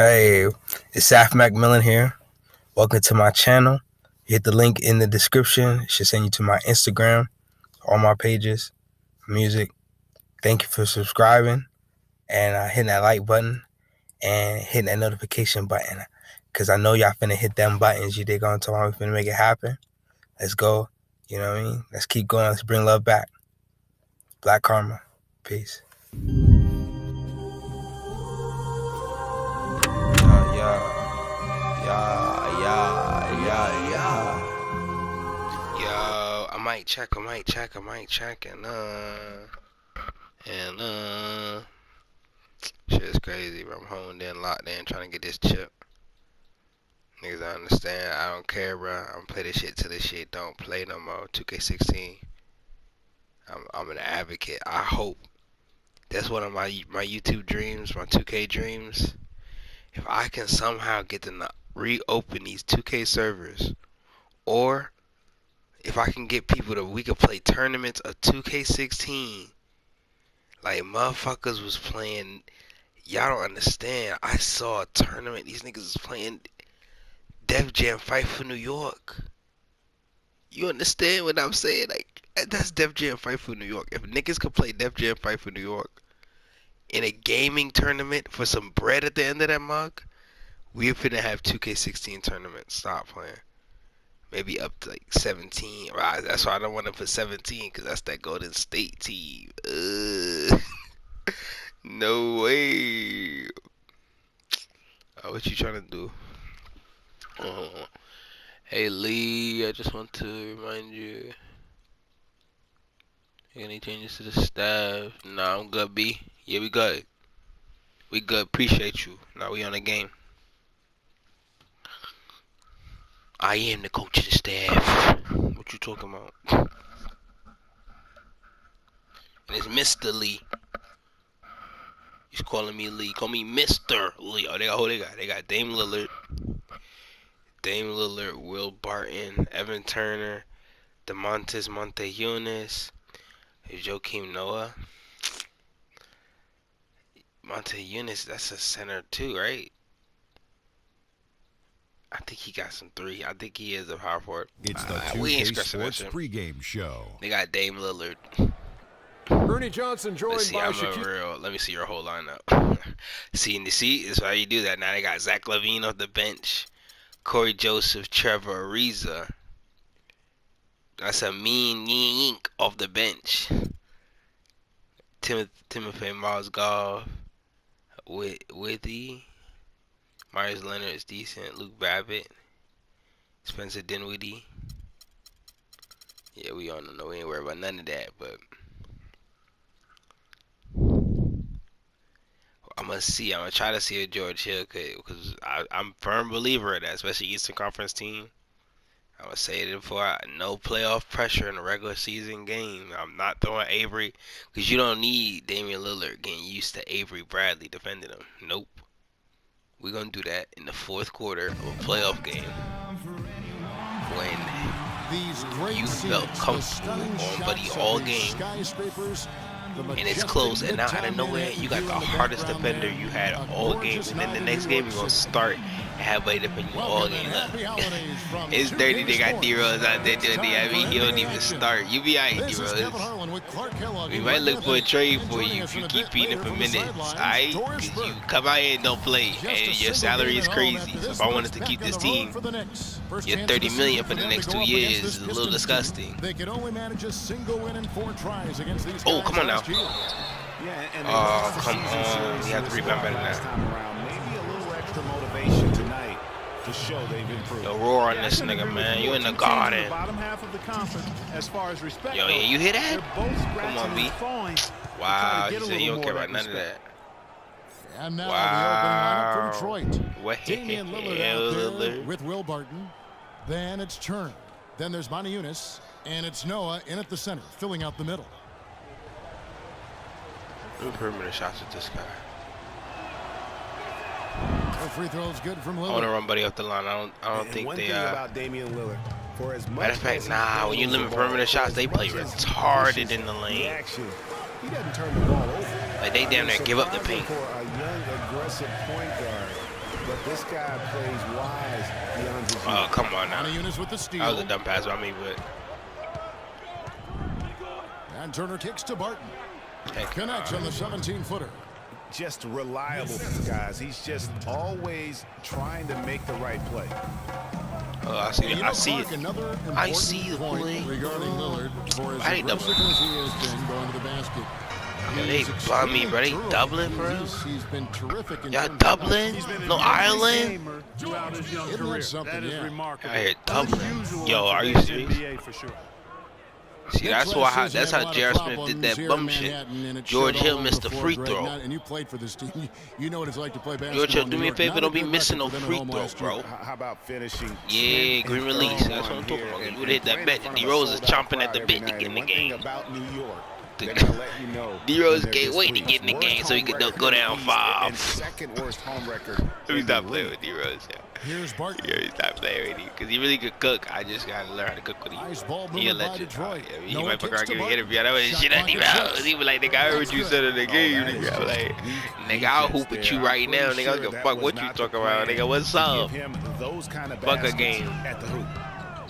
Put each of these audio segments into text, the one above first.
Hey, it's Saf Macmillan here. Welcome to my channel. Hit the link in the description. It should send you to my Instagram, all my pages, music. Thank you for subscribing and hitting that like button and hitting that notification button. Because I know y'all finna hit them buttons. You dig on to how we finna make it happen. Let's go. You know what I mean? Let's keep going. Let's bring love back. Black Karma. Peace. Yo, I might check, and shit's crazy, bro. I'm home then locked in trying to get this chip. Niggas, I understand. I don't care, bro. I'm gonna play this shit till this shit don't play no more. 2K16. I'm an advocate. I hope that's one of my YouTube dreams, my 2K dreams. If I can somehow get to reopen these 2K servers, or if I can get people that we could play tournaments of 2K16, like motherfuckers was playing. Y'all don't understand. I saw a tournament. These niggas was playing Def Jam Fight for New York. You understand what I'm saying? Like, that's Def Jam Fight for New York. If niggas could play Def Jam Fight for New York in a gaming tournament for some bread at the end of that mug, we're finna have 2K16 tournaments. Stop playing. Maybe up to like 17. Right, that's why I don't want to put 17, because that's that Golden State team. No way. What you trying to do? Hey Lee, I just want to remind you. Any changes to the staff? Nah, I'm good, B. Yeah, we good. We good. Appreciate you. Now we on the game. I am the coach of the staff. What you talking about? And it's Mr. Lee. He's calling me Lee. Call me Mr. Lee. Oh, they got Dame Lillard, Will Barton, Evan Turner, DeMontis Montejunas, Joakim Noah. Montejunas, that's a center too, right? I think he got some three. I think he is a power forward. It's the 2K Sports pregame show. They got Dame Lillard. Bernie Johnson joined by Let me see your whole lineup. see, this is how you do that. Now they got Zach LaVine off the bench, Corey Joseph, Trevor Ariza. That's a mean yink off the bench. Timothy Mozgov, Withy. Myers Leonard is decent. Luke Babbitt, Spencer Dinwiddie. Yeah, we all know. We ain't worried about none of that. But I'm gonna try to see if George Hill could, because I'm a firm believer of that, especially Eastern Conference team. I'm gonna say it before. No playoff pressure in a regular season game. I'm not throwing Avery, because you don't need Damian Lillard getting used to Avery Bradley defending him. Nope. We're going to do that in the fourth quarter of a playoff game when you felt comfortable on Buddy all game and it's close, and now out of nowhere you got the hardest defender you had all game, and then the next game you're going to start and have Buddy defend you all game. Look, it's dirty. They got D-Rose out there doing the, I mean, he don't even start. You be alright, D-Rose. We might look for a trade for you if you keep feeding for minutes, alright? Because you come out here and don't play, and your salary is crazy. So if I wanted to keep this team, your $30 million for the next 2 years is a little disgusting. Oh, come on now. Oh, come on. You have to rebound better than that. Maybe a little extra motivation tonight to show they've improved. Yo, roar on this nigga, man. You in the garden. Yo, yeah, you hear that? Come on, B. Wow, he said he don't care about none of that. And now the opening lineup for Detroit. What? Damian Lillard out there with Will Barton. Then it's Turner. Then there's Montejunas. And it's Noah in at the center, filling out the middle. No perimeter shots with this guy. The free throw's good from Lillard. I want to run Buddy off the line. I don't think they about Damian Lillard, for as matter of fact, nah. When you limit perimeter shots, they play retarded in the lane. He doesn't turn the ball over. Like they damn near give up the paint. For a young, aggressive point guard, But this guy plays wise beyond his Oh, come on now. With the steal. That was a dumb pass by me, but And Turner kicks to Barton. heck, Connects on the 17-footer. Just reliable, guys. He's just always trying to make the right play. oh, I see it. I see it. I see the point play. regarding Lillard for as I ain't aggressive as he has been going to the basket. Yeah, they blind me, bro. They doubling, bro. He's been terrific in Y'all terms of doubling? No Ireland? Throughout his young Isn't that career. something? That is Yeah. remarkable. I hear doubling. Unusual Yo, in are you today's serious? NBA for sure. See, that's why. That's how J.R. Smith did that bum shit. George Hill missed the free throw. And you played for this team. You know what it's like to play basketball. George Hill, do in me New a favor. York. Don't be Not a good missing no record for free them throw, last bro. year. How about finishing? Yeah, green release. That's what I'm talking about. You would hit that bet. D-Rose is chomping at the bit to get in the game. About New York. D-Rose can't wait to get in the game so he can go down 5. Second worst home record. Let me stop playing with D-Rose, yo. Here's Barton. Yeah, stop playing with him because he really could cook. I just gotta learn how to cook with him. Nice ball He a movement by legend. Detroit. Yeah, he Noah might fuck kicks around to give me an Barton. interview. I know that Shot shit at clock D at Rose. 6. He was like, nigga, I heard what you said in the game. Nigga, I'm like, nigga, I'll hoop at you right now. Nigga, I don't give a fuck what you talking about. Nigga, what's up? Fuck a game.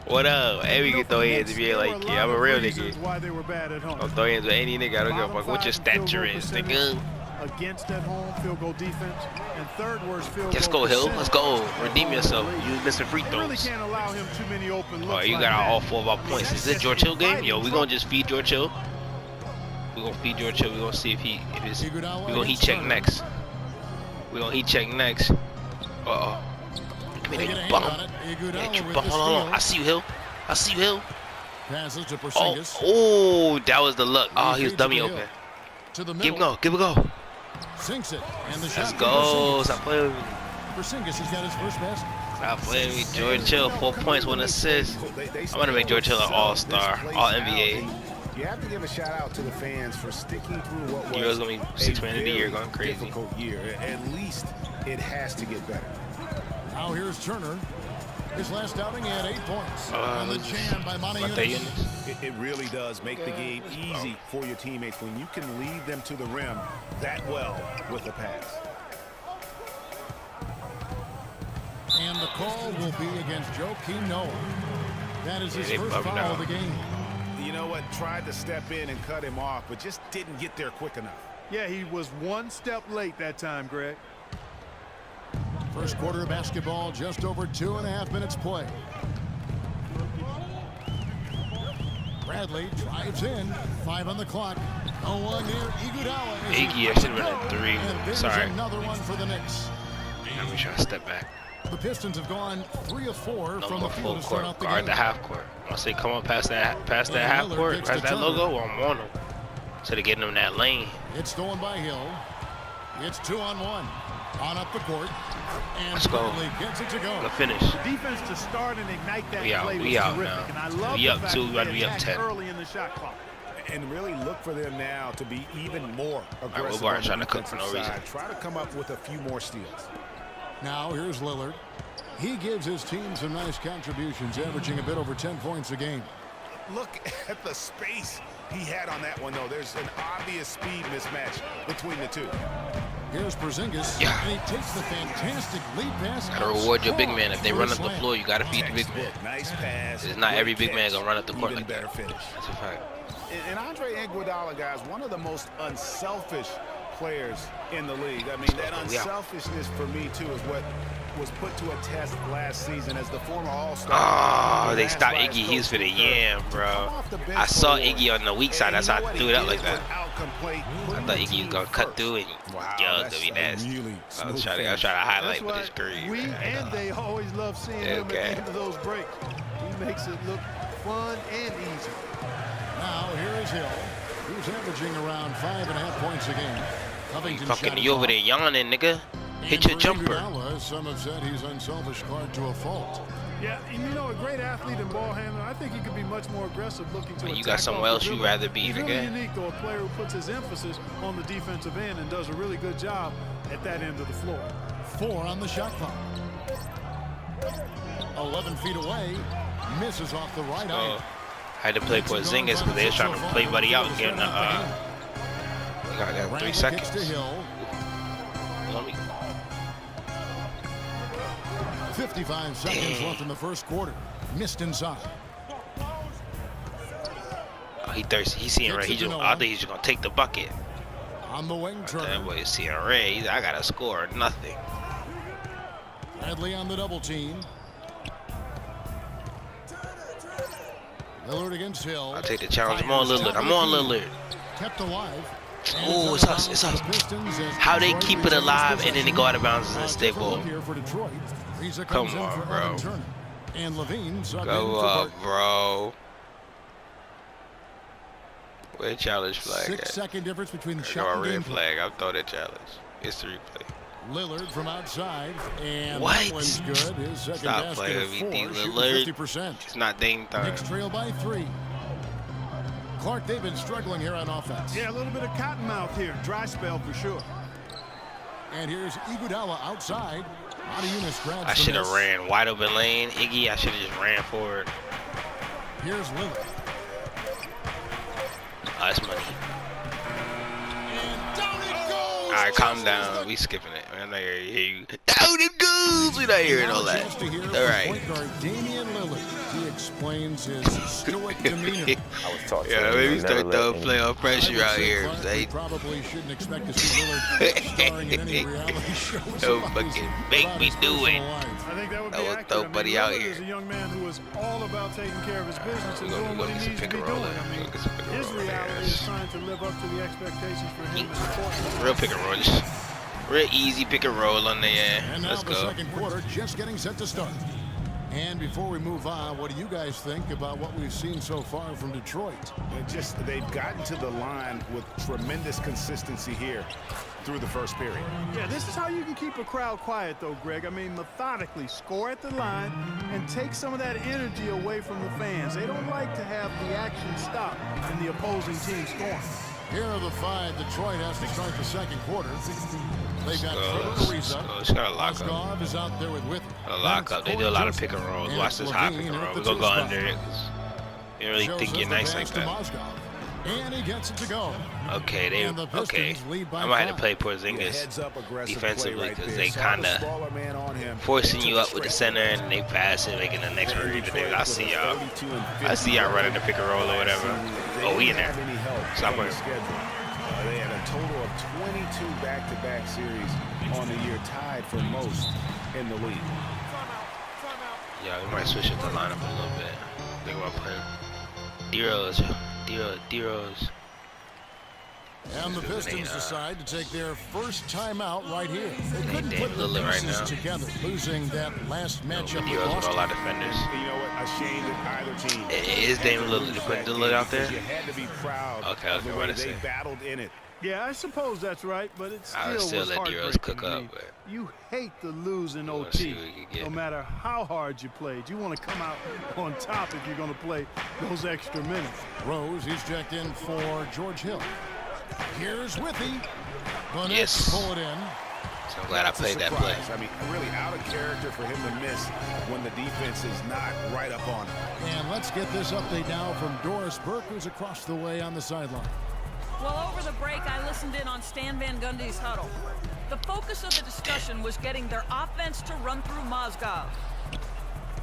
What up? Hey, we can throw hands if you ain't like, yeah, I'm a real nigga. Why they were bad at home. I'll throw hands with any nigga. I don't give a fuck what your stature is, nigga. Against that home field goal defense and third worst field Let's goal go, Hill. percentage. Let's go. Redeem yourself. You missing free You really throws. can't allow him too many open looks. Oh, you like got that. all 4 of our points. Is it George Hill game? Yo, we gonna just feed George Hill. We gonna feed George Hill. We gonna see if it's. We gonna heat check next. We gonna heat check next. Uh-oh. Give me that bum. Yeah, you bum. Hold on. I see you, Hill. I see you, Hill. Passes to Oh, Porzingis. oh, that was the luck. Oh, he was dummy open. To the Give middle. him go. Give it go. Sinks it. And the shot Let's from go. Porzingis. Stop playing with me. Porzingis has got his first basket. Stop playing with me. George Hill, 4 points, 1 assist. I'm gonna make George Hill an all-star, all-NBA. You have to give a shout out to the fans for sticking through what Hero's was gonna be 6 man of the year, very going crazy. difficult year. At least it has to get better. Now here's Turner. His last outing, he had 8 points. On the jam by Monty Eunice. It really does make the game easy for your teammates when you can lead them to the rim that well with a pass. And the call will be against Joakim Noah. That is his they first bumped foul out. of the game. You know what? Tried to step in and cut him off, but just didn't get there quick enough. Yeah, he was 1 step late that time, Greg. First quarter of basketball, just over 2.5 minutes play. Bradley drives in, 5 on the clock. No one near Iguodala. Iggy, I should have been at 3. And there's Sorry. another one for the Knicks. I'm trying to step back. The Pistons have gone 3 of 4 No from more the full field to start court. out the Guard game. the half court. I say, come on, past that half Lillard court, gets past to that Turner. logo. Well, I'm on him. Instead of getting him that lane. It's stolen by Hill. It's 2-on-1. On up the court. And Let's go. Bradley gets it to go. The finish. Defense to start and ignite that We out, play we was out terrific. now. And I love We the up fact 2, that we about to they be up attacked 10. early in the shot clock. And really look for them now to be even more aggressive. Wilbur on the trying to cook for defensive no reason. side. Try to come up with a few more steals. Now here's Lillard. He gives his team some nice contributions, averaging a bit over 10 points a game. Look at the space he had on that one, though. There's an obvious speed mismatch between the two. Here's Porzingis, Yeah. and he takes the fantastic lead pass. Gotta reward your big man. If they run up the floor, you gotta feed the big man. Nice pass. It's not every big man catch, gonna run up the court even like better that. finish. That's a fact. And Andre Iguodala, guys, one of the most unselfish players in the league. I mean, that We out. unselfishness for me, too, is what was put to a test last season as the former All-Star. Oh, they stopped Iggy. He's for the yam, bro. I saw Iggy on the weak side. That's how I threw it up like that. I thought Iggy was gonna cut through and yo, that'd be nasty. I was trying to highlight with That's his screen. why we and they always love seeing him at the end of those breaks. He makes it look fun and easy. Now here is Hill, who's averaging around 5.5 points a game. Covington Fucking shot you it over off. there yawning, nigga. Hit And your for jumper. Iguodala, some have said he's unselfish card to a fault. Yeah, and you know, a great athlete and ball handler, I think he could be much more aggressive looking to You attack got somewhere off else the you'd dribble. rather be, He's really nigga. unique, though, a player who puts his emphasis on the defensive end and does a really good job at that end of the floor. 4 on the shot clock. 11 feet away, misses off the right eye. Had to play for Zingas because they was trying to play Buddy out and get in the we got 3 Randall kicks to seconds. Hill. Let me. 55 seconds left in the first quarter. Missed inside. Oh, he thirsty. He's seeing red. I think he's just gonna take the bucket. On the wing, That boy is seeing red. He's like, I gotta score nothing. Bradley on the double team. Lillard against Hill. I'll take the challenge. I'm on Lillard. I'm on Lillard. Kept alive. Oh, it's us. It's us. How they keep it alive and then they go out of bounds and stay ball. Come on, bro. Go up, bro. Where challenge flag at? 6-second difference between the I shot got a and red game flag. I'll throw that challenge. It's 3 play. Lillard from outside, and what? That one's good. His second Stop playing with me, Lillard. 50%. It's not Dame time. Knicks trail by 3. Clark, they've been struggling here on offense. Yeah, a little bit of cottonmouth here. Dry spell for sure. And here's Iguodala outside. I should have ran wide open lane. Iggy, I should have just ran forward. Here's Lillard. Oh, that's money. And down it goes. All right, calm down. We skipping it. I'm not here to hear you. Down it goes. We not hearing all that. All right. Point guard Damian Lillard. He explains his stoic demeanor. I was taught. Yeah, maybe start throwing playoff pressure out here. They probably shouldn't expect to see Lillard starring in any reality shows. Don't fucking make me do it. I think that would be I will accurate. throw buddy out here. Is a young man who is all about taking care of his business and doing We're what gonna he get some needs to pick be and doing. roll. I mean, his reality is trying to live up to the expectations for him. Real pick and roll. Just real easy pick and roll on the end. And now Let's the go. second quarter just getting set to start. And before we move on, what do you guys think about what we've seen so far from Detroit? They've gotten to the line with tremendous consistency here through the first period. Yeah, this is how you can keep a crowd quiet, though, Greg. I mean, methodically score at the line and take some of that energy away from the fans. They don't like to have the action stop and the opposing team scoring. Here are the 5 Detroit has to start the second quarter. They've got Trevor Ariza. It's got a lock up. Is out there with A lock up. They do a lot of pick and rolls. Watch this high pick and roll. We're gonna go under it. They really think you're nice like that. And he gets it to go. Okay, okay. I might have to play Porzingis defensively because they kind of forcing you up with the center and they pass it like in the next read. I see y'all. I see y'all running the pick and roll or whatever. Oh, we in there. Somewhere. They had a total of 22 back-to-back series on the year, tied for most in the league. Yeah, we might switch up the lineup a little bit. Think about playing D-Rose. And the Pistons decide to take their first timeout right here. They couldn't put the pieces together, losing that last matchup with Boston. With all our defenders. You know what? Ashamed of either team. Is Dame Lillard to put Lillard out there? You had to be proud of the way they battled in it. Yeah, I suppose that's right, but it I would still still was let D-Rose cook up. But you hate to lose in OT, no matter how hard you played. You want to come out on top if you're going to play those extra minutes. Rose, he's checked in for George Hill. Here's Withy. Yes. Pull it in. So I'm glad I played that play. I mean, really out of character for him to miss when the defense is not right up on him. And let's get this update now from Doris Burke, who's across the way on the sideline. Well, over the break, I listened in on Stan Van Gundy's huddle. The focus of the discussion was getting their offense to run through Mozgov.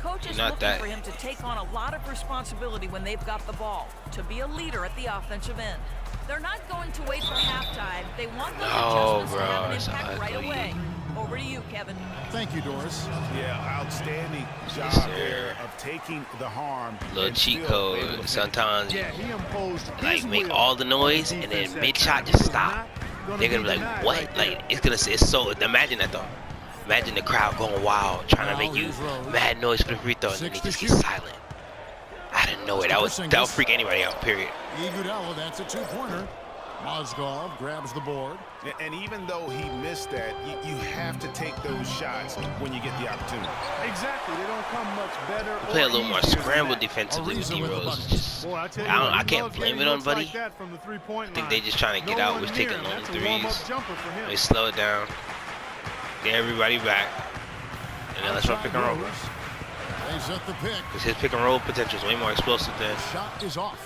Coach is looking for him to take on a lot of responsibility when they've got the ball, to be a leader at the offensive end. They're not going to wait for halftime. They want those adjustments to have an impact right away. Over to you, Kevin. Thank you, Doris. Yeah, outstanding job there of taking the harm. Little cheat code. Sometimes he imposed like make all the noise and then mid-shot just stop. They're gonna be like, what? Like it's so. Imagine that though. Imagine the crowd going wild, trying to make you mad noise for the free throw, and then they just get silent. I didn't know it. That would freak anybody out. Period. Iguodala, that's a 2-pointer. Mozgov grabs the board. And even though he missed that, you have to take those shots when you get the opportunity. Exactly. They don't come much better. Play a little more scramble defensively with D-Rose. I can't blame it on Buddy. I think they just trying to get out. Was taking long threes. They slow it down. Get everybody back. And then let's run pick and roll. Because his pick and roll potential is way more explosive than.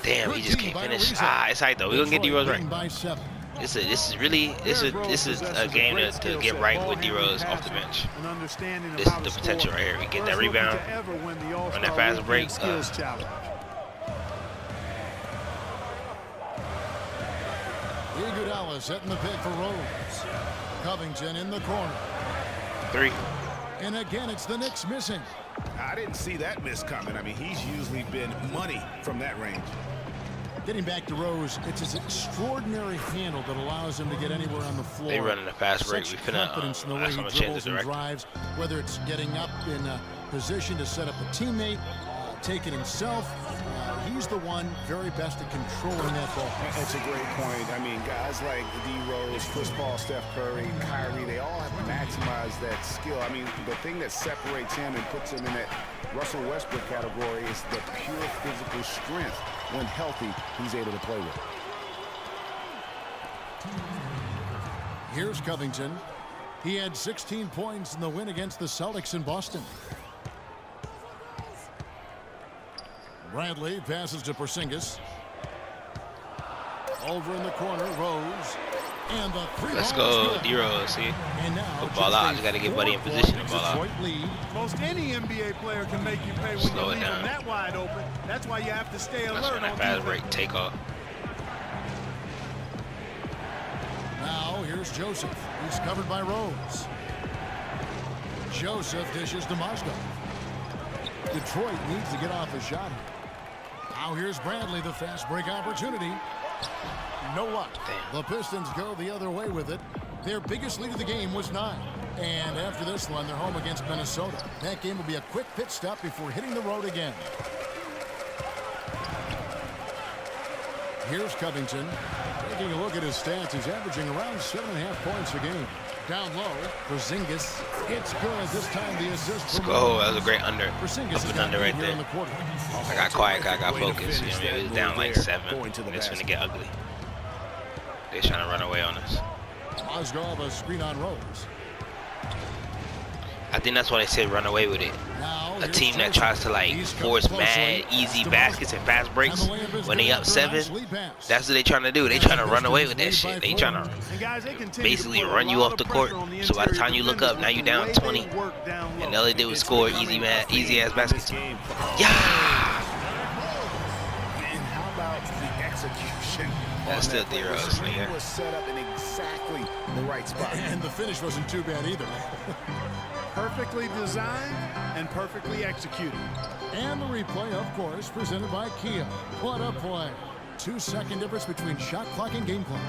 Damn, he just can't finish. It's tight though. We're going to get D-Rose right. This is a game to get right with D-Rose off the bench. This is the potential right here. We get that rebound, run that fast break. Iguodala setting the pick for Rose. Covington in the corner. 3. And again, it's the Knicks missing. I didn't see that miss coming. I mean, he's usually been money from that range. Getting back to Rose, it's his extraordinary handle that allows him to get anywhere on the floor. They running a fast break. Such We finna confidence in the way he dribbles and drives, whether it's getting up in a position to set up a teammate, take it himself. He's the one very best at controlling that ball. That's a great point. I mean, guys like D-Rose, Chris Paul, Steph Curry, Kyrie, they all have maximized that skill. I mean, the thing that separates him and puts him in that Russell Westbrook category is the pure physical strength. When healthy, he's able to play with. Here's Covington. He had 16 points in the win against the Celtics in Boston. Bradley passes to Porzingis. Over in the corner, Rose. And the three. Let's go, D-Rose. See? And now put ball out. Just got to get buddy in position to ball out. Most any NBA player can make you pay when you leave them that wide open. That's why you have to stay alert. Let's run that fast break. Take off. Now here's Joseph. He's covered by Rose. Joseph dishes to Mozgov. Detroit needs to get off a shot here. Now here's Bradley, the fast break opportunity. No luck. The Pistons go the other way with it. Their biggest lead of the game was 9. And after this one, they're home against Minnesota. That game will be a quick pit stop before hitting the road again. Here's Covington. Taking a look at his stats, he's averaging around 7.5 points a game. Down low, Porzingis. It's good. This time the assist. Let's go. That was a great under. Up and under right there. I got quiet. I got focused. You know, it was down like 7. And it's gonna get ugly. They're trying to run away on us. Mozgov, a screen on Rose. I think that's why they say run away with it. A team that tries to like force mad easy baskets and fast breaks when they up 7, that's what they trying to do. They trying to run away with that shit. They trying to basically run you off the court. So by the time you look up, now you down 20, and all they did was score easy ass baskets. Yeah. And how about the execution? That's still D-Rose. He was set up in exactly the right spot. And the finish wasn't too bad either. Perfectly designed and perfectly executed. And the replay, of course, presented by Kia. What a play. 2-second difference between shot clock and game clock.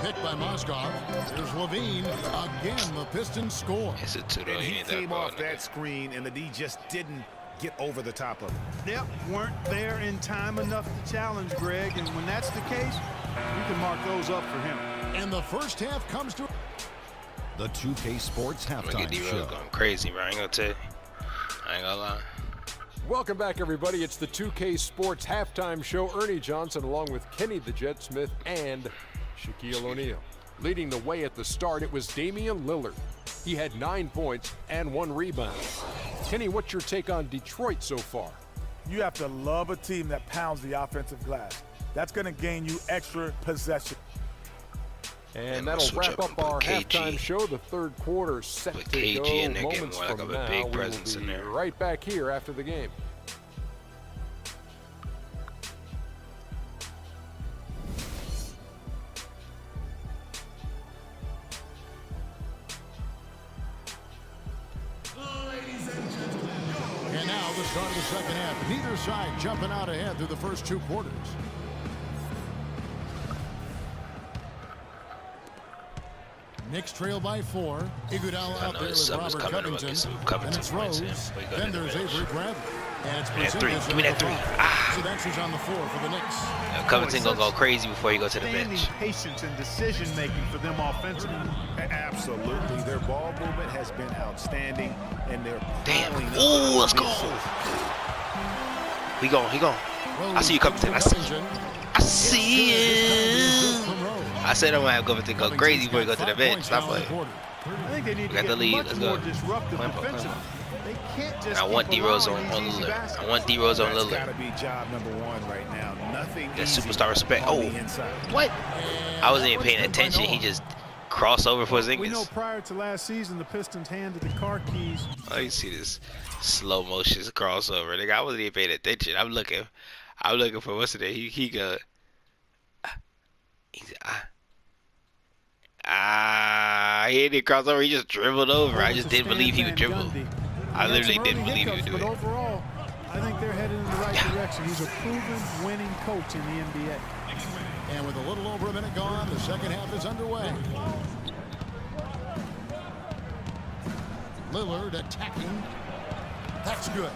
Picked by Mozgov. Here's Levine. Again, the Pistons score. It's a 2 And he came off that screen, and the D just didn't get over the top of it. Yep, weren't there in time enough to challenge Greg, and when that's the case, you can mark those up for him. And the first half comes to the 2K Sports Halftime Show. Going crazy, bro. I ain't gonna tell you. I ain't gonna lie. Welcome back, everybody. It's the 2K Sports Halftime Show. Ernie Johnson along with Kenny the Jet Smith and Shaquille O'Neal. Leading the way at the start, it was Damian Lillard. He had 9 points and 1 rebound. Kenny, what's your take on Detroit so far? You have to love a team that pounds the offensive glass. That's going to gain you extra possession. And that'll wrap up our halftime show. The third quarter set to go. Moments from now, we will be right back here after the game. And now the start of the second half. Neither side jumping out ahead through the first 2 quarters. Knicks trail by 4. Iguodala out there with Robert Covington. And it's Rose. Then there's Avery Bradley. And it's Porzingis. Give me that 3. So that's who's on the floor for the Knicks. Covington gonna go crazy before he go to the bench. Patience and decision making for them offensively. Absolutely. Their ball movement has been outstanding, and they're Ooh, let's go. He gone. I see you, Covington. I see you. I said I'm gonna have Covington go crazy before he go to the bench. Stop playing. I think they need to got the get lead. much Let's more go. disruptive defensively. They can't just I want D-Rose on Lillard. I want D-Rose on Lillard. That's got to be job number one right now. Nothing That easy superstar respect. on Oh, the inside. what? I wasn't even paying attention. He just crossed over for We know Zingis. prior to last season, the Pistons handed the car keys. Oh, you see this slow motion crossover. Nigga, I wasn't even paying attention. I'm looking for what's the name? He go. He's he didn't cross over. He just dribbled over. I just didn't believe he would dribble. I literally didn't believe he would do but it. overall, I think they're headed in the right direction. He's a proven winning coach in the NBA. And with a little over a minute gone, the second half is underway. Lillard attacking. That's good.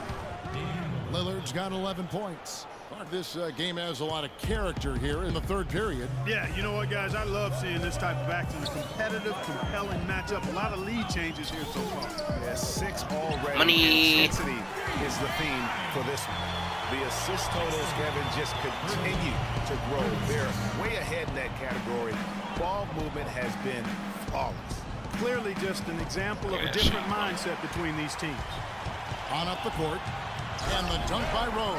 Lillard's got 11 points. This game has a lot of character here in the third period. Yeah, you know what, guys? I love seeing this type of action. A competitive, compelling matchup. A lot of lead changes here so far. Yeah, 6 already. Money. Intensity is the theme for this one. The assist totals, Kevin, just continue to grow. They're way ahead in that category. Ball movement has been flawless. Clearly just an example of a different mindset between these teams. On up the court. And the dunk by Rose.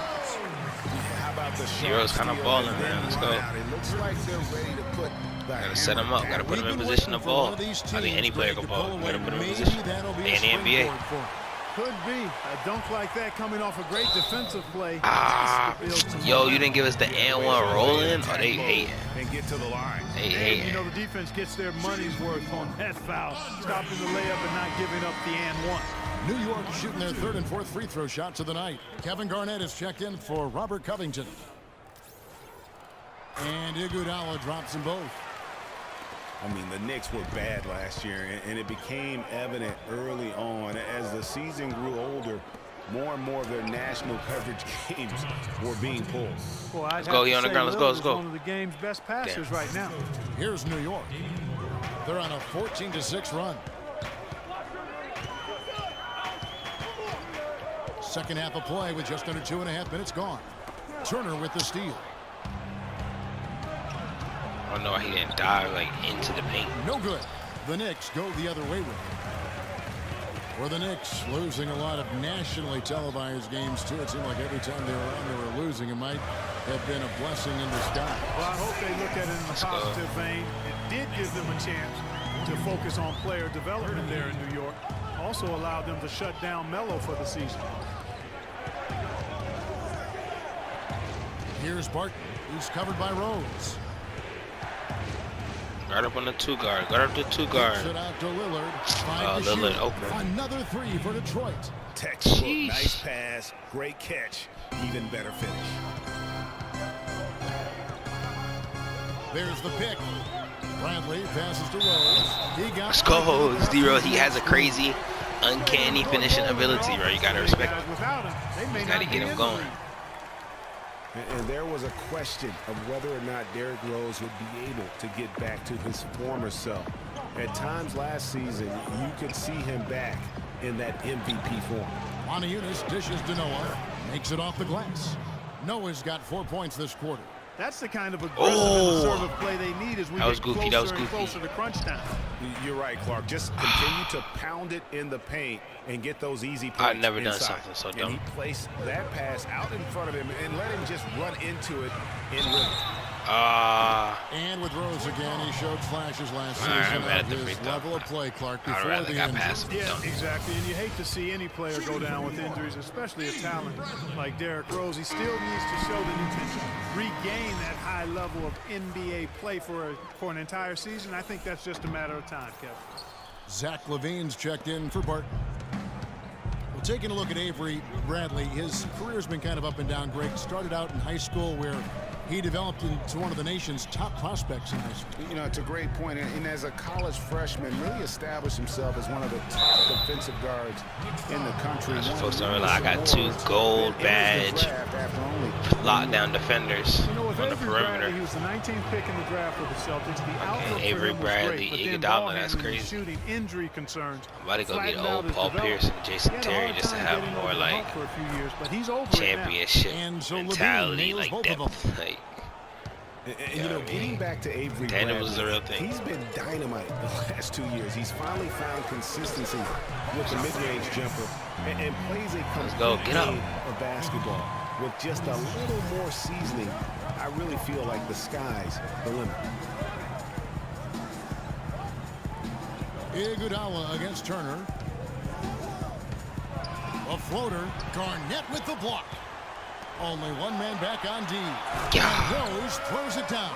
How about the Heroes kind of balling, man. Let's go. It looks like they're ready to put the Gotta set him up. Gotta put him in position to ball. I think any player can ball. Gotta put him in position. In the NBA. Could be. A dunk like that coming off a great defensive play. Yo, you didn't give us the and one rolling? Oh, they hating. And get to the line. They You hating. know, the defense gets their money's worth on that foul. Stopping the layup and not giving up the and one. New York shooting their third and fourth free throw shots of the night. Kevin Garnett is checked in for Robert Covington. And Iguodala drops them both. I mean, the Knicks were bad last year, and it became evident early on as the season grew older. More and more of their national coverage games were being pulled. Well, Let's go, he on the ground. Let's go, let's go. One of the game's best passers right now. Here's New York. They're on a 14-6 run. Second half of play with just under 2.5 minutes gone. Turner with the steal. Oh no, he didn't dive like into the paint. No good. The Knicks go the other way with it. For the Knicks, losing a lot of nationally televised games too. It seemed like every time they were on, they were losing. It might have been a blessing in disguise. Well, I hope they look at it in a positive vein. It did give them a chance to focus on player development there in New York. Also allowed them to shut down Melo for the season. Here's Barton. He's covered by Rose. Guard up on the 2 guard. Guard up the 2 guard. It out to Lillard. Lillard open. Another 3 for Detroit. Textbook, nice pass, great catch, even better finish. There's the pick. Bradley passes to Rose. He got Let's go, D-Rose. He has a crazy, uncanny finishing ability, right? You gotta respect him. Without him, they may You gotta not get be him in going. the league. And there was a question of whether or not Derrick Rose would be able to get back to his former self. At times last season, you could see him back in that MVP form. Moniunas dishes to Noah. Makes it off the glass. Noah's got 4 points this quarter. That's the kind of aggressive and assertive play they need as we That was get goofy, closer that was and goofy. closer to crunch time. You're right, Clark. Just continue to pound it in the paint and get those easy points. I've never done inside. something so And dumb. he placed that pass out in front of him and let him just run into it in rhythm. And with Rose again, he showed flashes last All right, season I'm mad at of the his free throw. level of play, Clark, I'd before rather the got injury. past him. Yeah, Done. exactly. And you hate to see any player go down with injuries, especially a talent like Derrick Rose. He still needs to show that he can regain that high level of NBA play for an entire season. I think that's just a matter of time, Kevin. Zach LaVine's checked in for Barton. Well, taking a look at Avery Bradley, his career's been kind of up and down. Greg started out in high school where he developed into one of the nation's top prospects in high school. You know, it's a great point. And as a college freshman, really established himself as one of the top defensive guards in the country. That's supposed to realize I got 2 gold badge lockdown defenders You know, with on the Avery Bradley, perimeter. he was the 19th pick in the draft with the Celtics. The outlook Avery for him was Bradley, great, but then Iguodala, ball that's handling, crazy. shooting, injury concerns. I'm about to go get flattened out old his Paul development. Pierce and Jason He had a Terry hard just to time have getting more over the like hump for a few years, but he's over it now. championship And so mentality, LaVine nails like both of depth. Like, And you know, getting back to Avery Tandem was the real Bradley, thing. he's been dynamite the last 2 years. He's finally found consistency with the mid-range jumper and plays a complete Get up. game of basketball. With just a little more seasoning, I really feel like the sky's the limit. Iguodala against Turner. A floater. Garnett with the block. Only one man back on D. And Rose throws it down.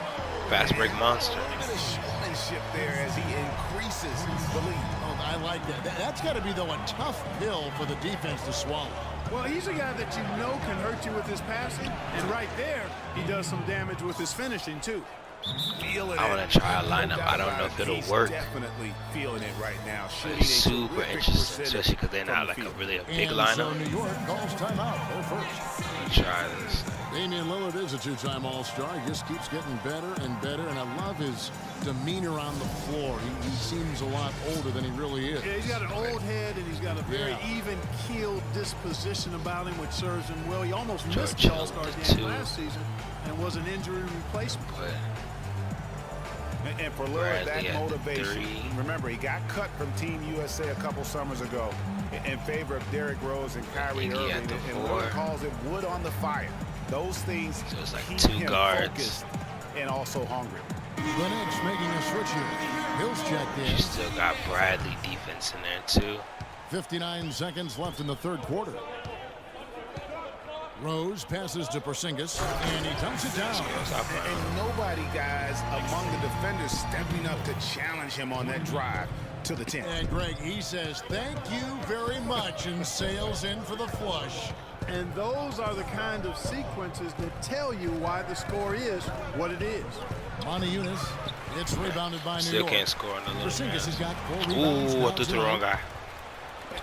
Fast break monster. A bit of showmanship there as he increases the lead. Oh, I like that. That's got to be, though, a tough pill for the defense to swallow. Well, he's a guy that you know can hurt you with his passing. And right there, he does some damage with his finishing, too. I want to try a lineup. I don't know if it'll work. Definitely feeling it right now. It's super interesting, especially because they're not like a big lineup. So New York calls timeout. They're first. Try this. Damian Lillard is a two-time All-Star. He just keeps getting better and better, and I love his demeanor on the floor. He seems a lot older than he really is. Yeah, he's got an old head, and he's got a very even-keeled disposition about him, which serves him well. He almost missed the All-Star game last season and was an injury replacement. And for Lillard, that motivation. Remember, he got cut from Team USA a couple summers ago in favor of Derrick Rose and Kyrie Irving. And Lillard calls it wood on the fire. Those things so it's like keep 2 him guards focused and also hungry. The Knicks making a switch here. Hill's checked in. You still got Bradley defense in there too. 59 seconds left in the third quarter. Rose passes to Porzingis, and he dumps it down. And nobody, guys, among the defenders stepping up to challenge him on that drive to the 10. And Greg, he says, thank you very much, and sails in for the flush. And those are the kind of sequences that tell you why the score is what it is. Monty Eunice, it's rebounded by New York. Still can't score on the little Porzingis has got 4 Ooh, rebounds. I threw to the wrong guy.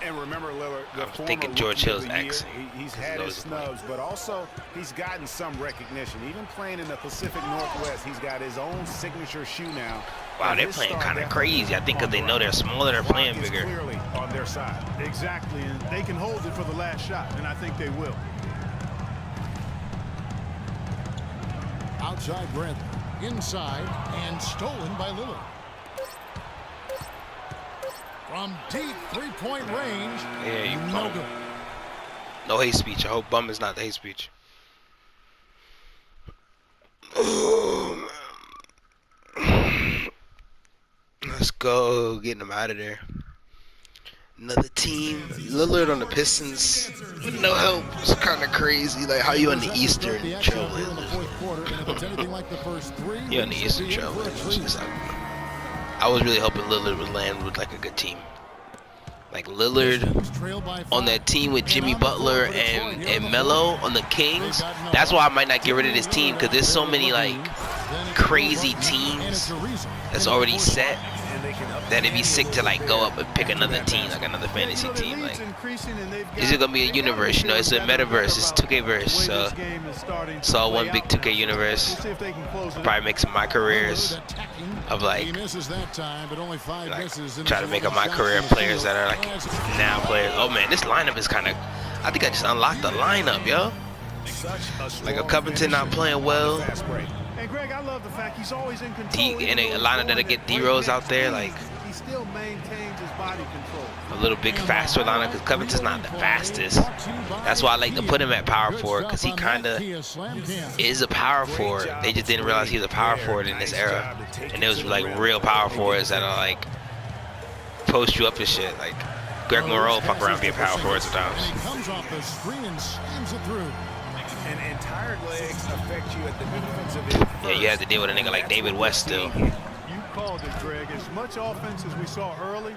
And remember, Lillard, I'm thinking George Hill's ex. He's had his snubs, but also he's gotten some recognition. Even playing in the Pacific Northwest, he's got his own signature shoe now. Wow, they're playing kind of crazy. I think because they know they're smaller, they're playing bigger. Clearly on their side. Exactly, and they can hold it for the last shot, and I think they will. Outside Bradley, inside, and stolen by Lillard. From deep three-point range, Yeah, you no bum. good. No hate speech. I hope bum is not the hate speech. Oh, man. Let's go. Getting them out of there. Another team. Lillard on the Pistons. No help. It's kind of crazy. Like, how you on the Eastern Trailblazers? You're on the Eastern Trailblazers. I was really hoping Lillard would land with like a good team. Like Lillard on that team with Jimmy Butler and Melo on the Kings. That's why I might not get rid of this team, because there's so many like crazy teams that's already set that it'd be sick to like go up and pick another team, like another fantasy team. Like, is it gonna be a universe? You know, it's a metaverse, it's 2K-verse. So saw one big 2K universe. Probably make some of my careers of like try to make up my career players that are like now players. Oh man, this lineup is kind of. I think I just unlocked the lineup, yo. Like a Covington not playing well. And Greg, I love the fact he's always in control. And a lineup that'll get D-Rose out there, like he still maintains his body control. a little big faster lineup, because Covington's not the fastest. That's why I like to put him at power forward, because he kind of is a power forward. They just didn't realize he was a power forward in this era, and there was like real power forwards that are like post you up and shit. Like Greg Monroe fuck around being power forward sometimes. And he comes off the screen and slams it through. And tired legs affect you at the defensive end. Yeah, you have to deal with a nigga like David West still. You called it, Greg. As much offense as we saw early,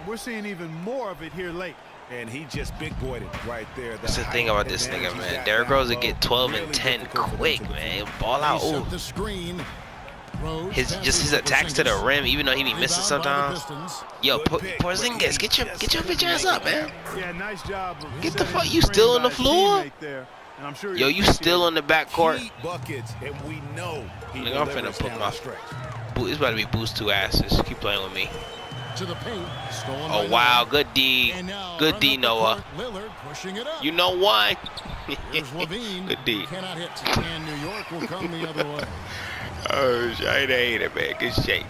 we're seeing even more of it here late. And he just big-boyed it right there. That's the thing about this nigga, man. Derrick Rose will get 12 and 10 quick, man. Ball out. Ooh. His attacks to the rim, even though he be missing sometimes. Yo, Porzingis, get your bitch ass up, man. Yeah, nice job. Get the fuck. You still on the floor? Yo, you still on the backcourt? Buckets, and we know Nigga, I'm finna put my. It's about to be boost 2 asses. Keep playing with me. To the paint, oh wow, good D, good D, Noah. You know why? Good D. Cannot hit, and New York will come the other way. Oh, shit, ain't it, man. Good shape.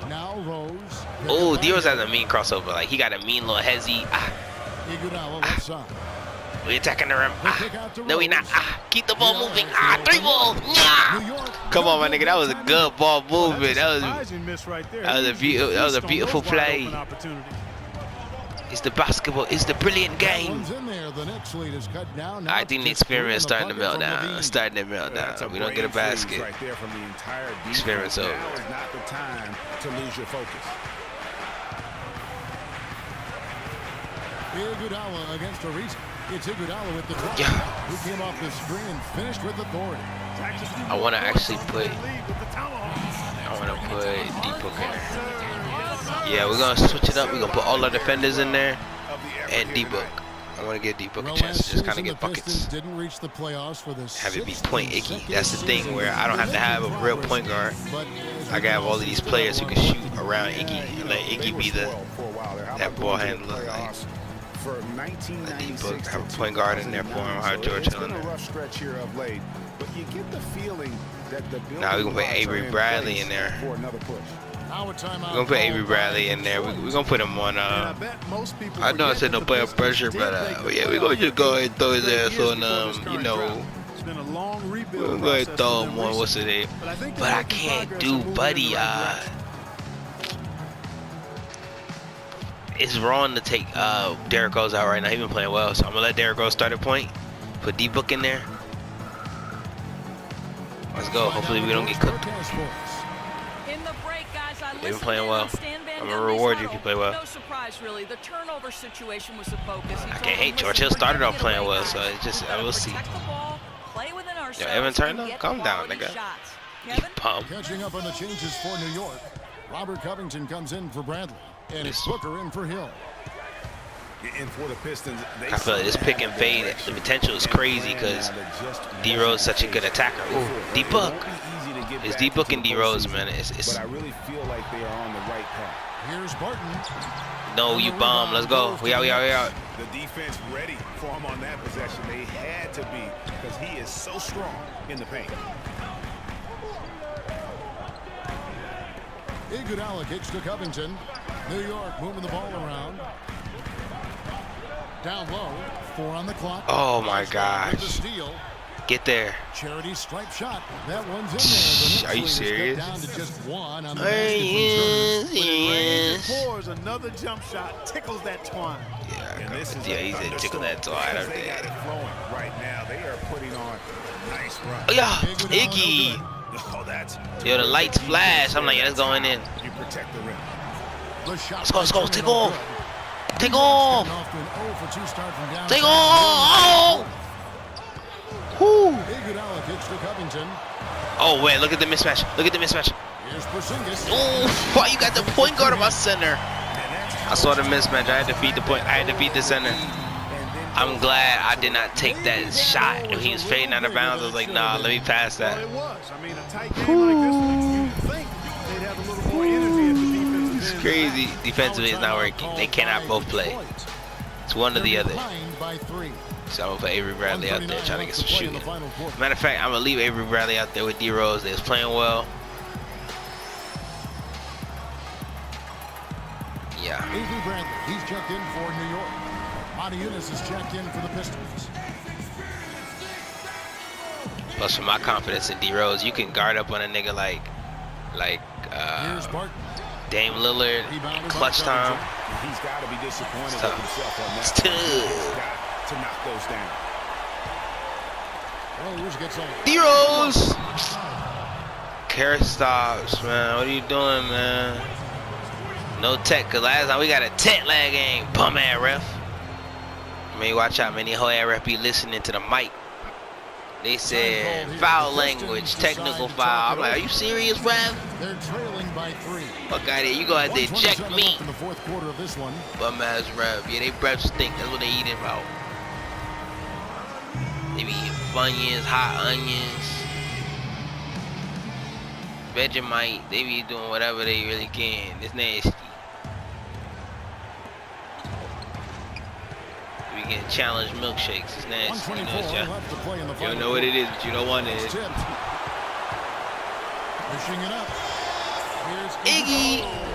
Now Rose. Oh, D-Rose has a mean crossover. Like, he got a mean little hezzy. Iguodala left side. We attacking the rim. No, we not. Keep the ball moving. 3 ball. Come on, my nigga. That was a good ball movement. That was a beautiful play. It's the basketball. It's the brilliant game. I think the experiment is starting to melt down. We don't get a basket. Experiment's over. Now is not the time to lose your focus. Iguodala against Ariza. It's Iguodala with the drive. Yeah. Who came off the screen and finished with authority. I want to actually put D-Book in there. Yeah, we're going to switch it up. We're going to put all our defenders in there and D-Book. I want to give D-Book a chance to just kind of get buckets. Didn't reach the playoffs for the Have it be point Iggy. That's the thing where I don't have to have a real point guard. I can have all of these players who can shoot around Iggy and let Iggy be that ball handler. Like, For 1996, have a point guard in there for him. How George Hill in a there. rough stretch here of late, but you get the feeling that the Now we're gonna put Avery Bradley in there. for another push. We're gonna put Avery Bradley in there. We're gonna put him on. I know I said no player pressure, but yeah, we're gonna just go ahead and throw his ass on. You know, we're gonna go ahead and throw him on. What's the name? But I can't do Buddy. It's wrong to take Derrick Rose out right now. He's been playing well, so I'm gonna let Derrick Rose start at point. Put D-Book in there. Let's go. Hopefully we don't get cooked. In the break, guys, They've been playing well. I'm gonna reward you if you play well. No surprise, really. The turnover situation was the focus. I can't hate George Hill. Started off playing well, so it's just I will see. Yo, Evan Turner, calm down, nigga. You pump. Catching up on the changes for New York. Robert Covington comes in for Bradley, and it's Booker in for Hill. And for the Pistons, I feel like this pick and fade, the potential is crazy because D-Rose is such a good attacker. Ooh, D-Book. It's D-Book and D-Rose, man. It's But I really feel like they are on the right path. Here's Barton. No, you bum. Let's go. We out. The defense ready for him on that possession. They had to be because he is so strong in the paint. Iguodala kicks to Covington. New York moving the ball around. Down low, 4 on the clock. Oh my gosh. Get there. Charity stripe shot. That one's in there. Are you serious? Down to just 1 on the Pours another jump shot, tickles that twine. Yeah, he said tickle that twine. They got it flowing right now. They are putting on nice run. Oh yeah, Iggy. Oh, that's Yo, the lights flash. I'm like, yeah, that's going in. You protect the rim. Let's go. Take off. Take off. Take off. Whoo. Oh, wait, look at the mismatch. Oh, why you got the point guard on my center? I saw the mismatch. I had to feed the point. I had to feed the center. I'm glad I did not take that shot. If he was fading out of bounds, I was like, nah, let me pass that. It's crazy. Defensively, it's not working. They cannot both play. It's one or the other. So I'm going to put Avery Bradley out there trying to get some shooting. Matter of fact, I'm going to leave Avery Bradley out there with D-Rose. They was playing well. Yeah. Avery Bradley, he's checked in for New York. Matiunas is checked in for the Pistons. Plus, for my confidence in D-Rose, you can guard up on a nigga like Dame Lillard, clutch time. He's got to be disappointed with himself on that. It's tough. He's got to knock those down. D-Rose! Carrot stops, man. What are you doing, man? No tech, because last time we got a tech lag game. Bum ass ref. I mean, watch out, man. These whole ass ref be listening to the mic. They said foul language, technical foul. I'm like, are you serious, ref? They're trailing by 3. Fuck out of here. You go out there, check me. In the fourth quarter of this one. Bum ass ref. Yeah, they breath stink. That's what they eating about. They be eating Funyuns, hot onions, Vegemite. They be doing whatever they really can. It's nasty. We getting challenged milkshakes. It's nasty. You know, you don't know what it is, but you don't want it. Pushing it up. Here's Iggy. Oh,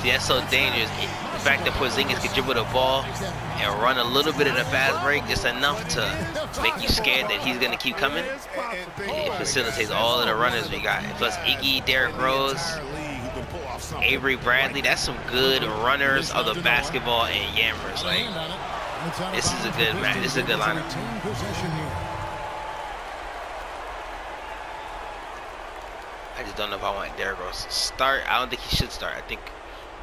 See, that's so dangerous. The fact that Porzingis can dribble the ball and run a little bit of the fast break is enough to make you scared that he's going to keep coming. It facilitates all of the runners we got. Plus Iggy, Derrick Rose, Avery Bradley. That's some good runners of the basketball and yammers. Like, this is a good match. This is a good lineup. I just don't know if I want Derrick Rose to start. I don't think he should start. I think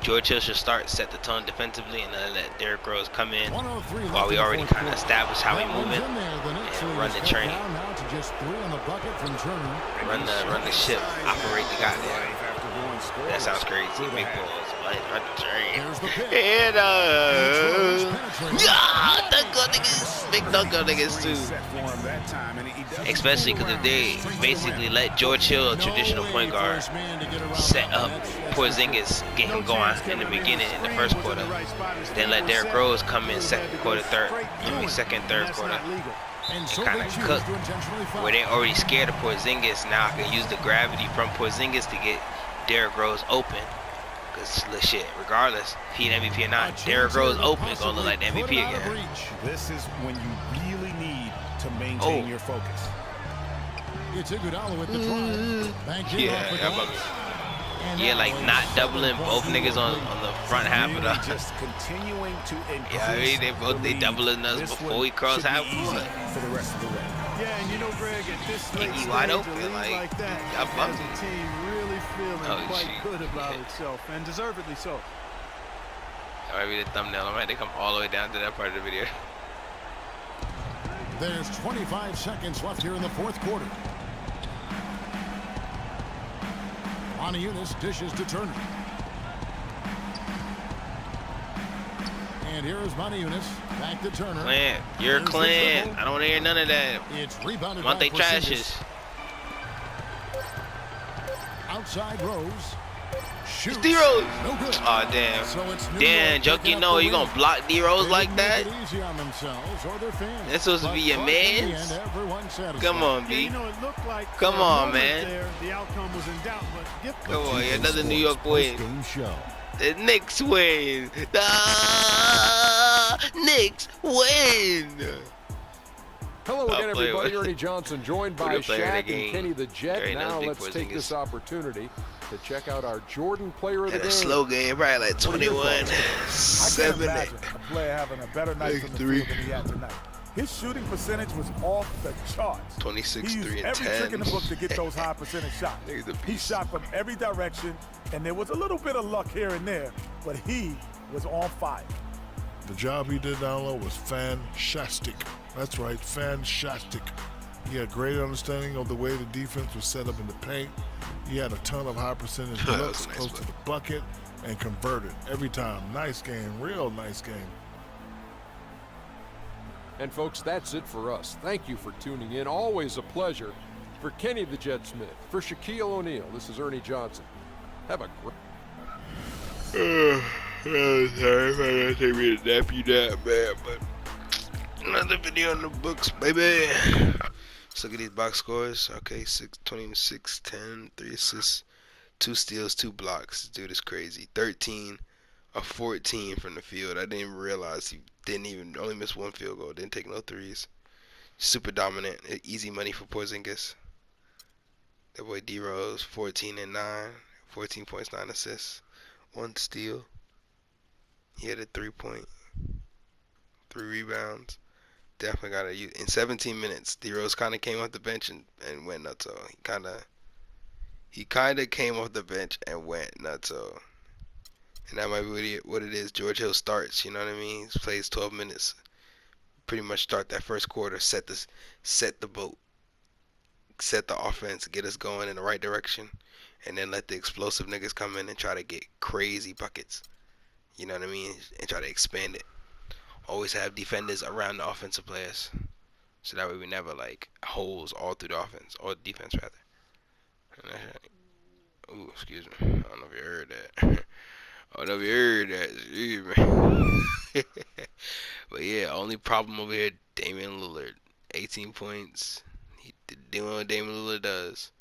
George Hill should start, set the tone defensively, and then let Derrick Rose come in while we already kind of established how we move it and run the train. Run the ship, operate the goddamn. That sounds crazy. Big balls, like run the train. And dunk on niggas, big dunk on niggas too. Especially because if they basically let George Hill, a traditional point guard, set up Porzingis, get him going in the beginning in the first quarter, then let Derrick Rose come in second, third quarter, and kind of cook where they already scared of Porzingis. Now I can use the gravity from Porzingis to get Derrick Rose open. Cause shit, regardless, if he an MVP or not, Derrick Rose open is gonna look like the MVP again. This is when you really need to maintain your focus. It's Iguodala with the drive. Yeah, like not doubling both niggas on the front half of the. Just continuing to Yeah, I mean they doubling us before we cross half court. For the rest of the way. Yeah, and you know, Greg, at this late Iggy stage, wide a open, league like, that y'all has bumping. a team really feeling quite shit. good about itself, and deservedly so. That might be the thumbnail. I might have to come all the way down to that part of the video. There's 25 seconds left here in the fourth quarter. Eunice dishes to Turner. And here is Eunice. Back to Turner. Clint, you're Clint. I don't want to hear none of that. It's rebounded Want by they trashes. Outside Rose. Shoots. D-Rose. No good. Oh, damn. So it's New Damn, York Joke, picking you up know the you win. going to block D-Rose like They that? make it easy on themselves or their fans. That's supposed to be your But in the mans? end, everyone's satisfied. Come on, Yeah, B. you know, it looked like Come for a on, moment man. there, the outcome was in doubt, but give Come on, yeah, another New York win. Game show. The Knicks win. The Knicks win. Hello again, play everybody. with- Ernie Johnson joined by Who the player of the Shaq and game? Kenny the There Jet. ain't no Now big let's take Porzingis. this opportunity to check out our Jordan Player of the Had Game. a slow game, probably like What are your 21, thoughts? I can't 7, 8. imagine a player having a better night from the 3. field than he had tonight. His shooting percentage was off the charts. 26, He used 3, and every 10. trick in the book to get those high percentage shots. Nigga's a He beast. shot from every direction, and there was a little bit of luck here and there, but he was on fire. The job he did down low was fantastic. That's right, fantastic. He had great understanding of the way the defense was set up in the paint. He had a ton of high percentage That was looks a nice close play. to the bucket and converted every time. Nice game, real nice game. And folks, that's it for us. Thank you for tuning in. Always a pleasure. For Kenny the Jet Smith, for Shaquille O'Neal, this is Ernie Johnson. Have a great... Sorry, it take me to nap you that bad, but another video in the books, baby. Let's look at these box scores. Okay, 26, 10, 3 assists, 2 steals, 2 blocks. This dude is crazy. 13 of 14 from the field. I didn't even realize he only missed 1 field goal. Didn't take no threes. Super dominant. Easy money for Porzingis. That boy D-Rose, 14 and 9, 14 points, 9 assists, 1 steal. He had a 3-point, 3 rebounds. Definitely got to use. In 17 minutes, D-Rose kind of came off the bench and went nuts. So he kind of came off the bench and went nuts. So, and that might be what it is. George Hill starts. You know what I mean? He plays 12 minutes. Pretty much start that first quarter. Set the boat. Set the offense. Get us going in the right direction. And then let the explosive niggas come in and try to get crazy buckets. You know what I mean? And try to expand it. Always have defenders around the offensive players. So that way we never like holes all through the offense. Or defense rather. Ooh, excuse me. I don't know if you heard that. I don't know if you heard that. Excuse me. But yeah, only problem over here, Damian Lillard. 18 points. He doing what Damian Lillard does.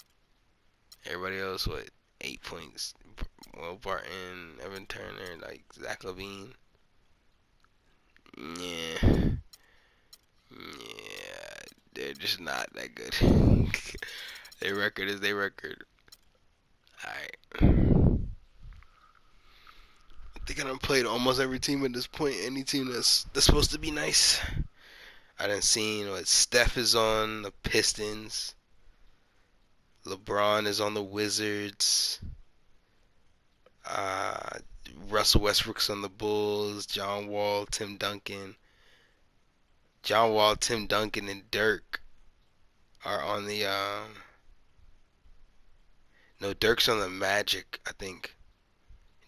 Everybody else, what, 8 points? Will Barton, Evan Turner, like Zach Levine. Yeah. Yeah. They're just not that good. Their record is their record. Alright. I think I done played almost every team at this point. Any team that's supposed to be nice. I done seen what Steph is on the Pistons. LeBron is on the Wizards. Uh, Russell Westbrook's on the Bulls. John Wall, Tim Duncan. John Wall, Tim Duncan, and Dirk are on the no, Dirk's on the Magic, I think.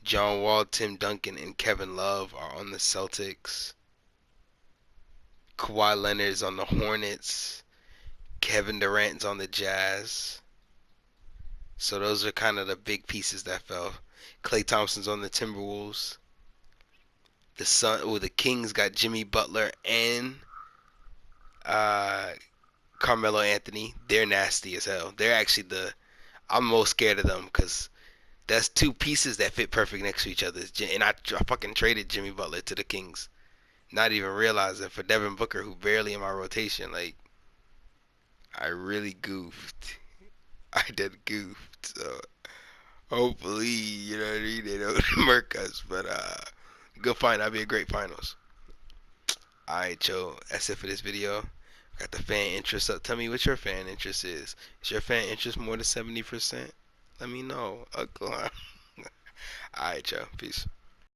John Wall, Tim Duncan, and Kevin Love are on the Celtics. Kawhi Leonard's on the Hornets. Kevin Durant's on the Jazz. So those are kind of the big pieces that fell. Klay Thompson's on the Timberwolves. The Kings got Jimmy Butler and Carmelo Anthony. They're nasty as hell. They're actually I'm most scared of them because that's two pieces that fit perfect next to each other. And I fucking traded Jimmy Butler to the Kings, not even realizing, for Devin Booker, who barely in my rotation. Like, I really goofed. I did goofed. So hopefully, you know what I mean, they don't murk us. But good find. That'd be a great finals. Alright, yo, that's it for this video. Got the fan interest up. Tell me what your fan interest is. Is your fan interest more than 70%? Let me know. Alright, yo. Peace.